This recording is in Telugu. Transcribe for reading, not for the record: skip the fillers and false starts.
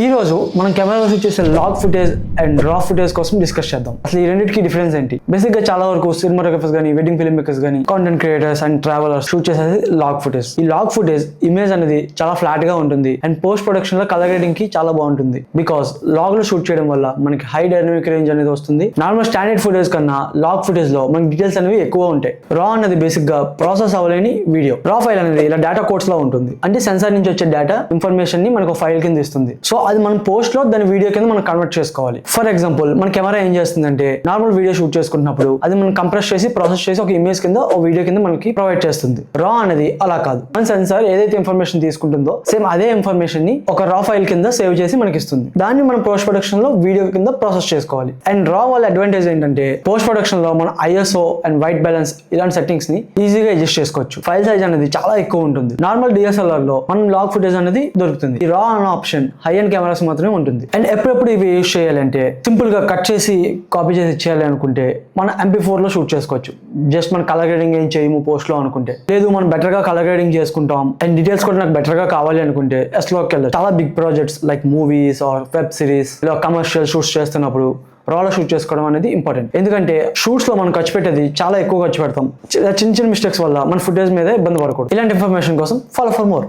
ఈ రోజు మనం కెమెరాలో షూట్ చేసే లాగ్ ఫుటేజ్ అండ్ రా ఫుటేజ్ కోసం డిస్కస్ చేద్దాం. అసలు ఈ రెండింటికి డిఫరెన్స్ ఏంటి? బేసిక్ గా చాలా వరకు సినిమాటోగ్రఫర్స్ కానీ, వెడ్డింగ్ ఫిల్మ్ మేకర్స్ కానీ, content creators and travellers shoot చేసేది లాగ్ ఫుటేజ్. ఈ లాగ్ ఫుటేజ్ ఇమేజ్ అనేది చాలా ఫ్లాట్ గా ఉంటుంది అండ్ పోస్ట్ ప్రొడక్షన్ లో కలర్ గ్రేడింగ్ కి చాలా బాగుంటుంది. బికాస్ లాగ్ లో షూట్ చేయడం వల్ల మనకి హై డైనమిక్ రేంజ్ అనేది వస్తుంది. నార్మల్ స్టాండర్డ్ ఫుటేజ్ కన్నా లాగ్ ఫుటేజ్ లో మనకి డీటెయిల్స్ అనేవి ఎక్కువ ఉంటాయి. రా అనేది బేసిక్ గా ప్రాసెస్ అవ్వలేని వీడియో. రా ఫైల్ అనేది ఇలా డేటా కోడ్స్ లో ఉంటుంది. అంటే సెన్సార్ నుంచి వచ్చే డేటా ఇన్ఫర్మేషన్ ని మనకు ఫైల్ కింద ఇస్తుంది. సో అది మనం పోస్ట్ లో దాని వీడియో కింద మనం కన్వర్ట్ చేసుకోవాలి. ఫర్ ఎగ్జాంపుల్ మన కెమెరా ఏం చేస్తుందంటే నార్మల్ వీడియో షూట్ చేసుకుంటున్నప్పుడు అది మనం కంప్రెస్ చేసి ప్రాసెస్ చేసి ఒక ఇమేజ్ కింద ఒక వీడియో కింద మనకి ప్రొవైడ్ చేస్తుంది. రా అనేది అలా కాదు. మన సెన్సార్ ఏదైతే ఇన్ఫర్మేషన్ తీసుకుంటుందో సేమ్ అదే ఇన్ఫర్మేషన్ ని ఒక రా ఫైల్ కింద సేవ్ చేసి మనకి ఇస్తుంది. దాన్ని మనం పోస్ట్ ప్రొడక్షన్ లో వీడియో కింద ప్రాసెస్ చేసుకోవాలి. అండ్ రా వాళ్ళ అడ్వాంటేజ్ ఏంటంటే పోస్ట్ ప్రొడక్షన్ లో మన ISO అండ్ వైట్ బ్యాలెన్స్ ఇలాంటి సెట్టింగ్స్ ని ఈజీగా అడ్జస్ట్ చేసుకోవచ్చు. ఫైల్ సైజ్ అనేది చాలా ఎక్కువ ఉంటుంది. నార్మల్ DSLR లో మనం లాగ్ ఫుటేజ్ అనేది దొరుకుతుంది. ఈ రా అనే ఆప్షన్ హై అండ్ కెమెరాస్ మాత్రమే ఉంటుంది. అండ్ ఎప్పుడెప్పుడు ఇవి యూజ్ చేయాలంటే సింపుల్ గా కట్ చేసి కాపీ చేసి ఇచ్చేయాలి అనుకుంటే మన MP4 లో షూట్ చేసుకోవచ్చు. జస్ట్ మన కలర్ గ్రేడింగ్ ఏం చేయము పోస్ట్ లో అనుకుంటే, లేదు మనం బెటర్ గా కలర్ గ్రేడింగ్ చేసుకుంటాం అండ్ డీటెయిల్స్ కూడా నాకు బెటర్ గా కావాలి అనుకుంటే SLOకి వెళ్ళచ్చు. చాలా big projects like movies or web series ఇలా కమర్షియల్ షూట్స్ చేస్తున్నప్పుడు రాలో షూట్ చేసుకోవడం అనేది ఇంపార్టెంట్. ఎందుకంటే షూట్స్ లో మనం ఖర్చు పెట్టేది చాలా ఎక్కువ ఖర్చు పెడతాం. చిన్న చిన్న మిస్టేక్స్ వల్ల మన ఫుటేజ్ మీద ఇబ్బంది పడకూడదు. ఇలాంటి ఇన్ఫర్మేషన్ కోసం ఫాలో ఫర్ మోర్.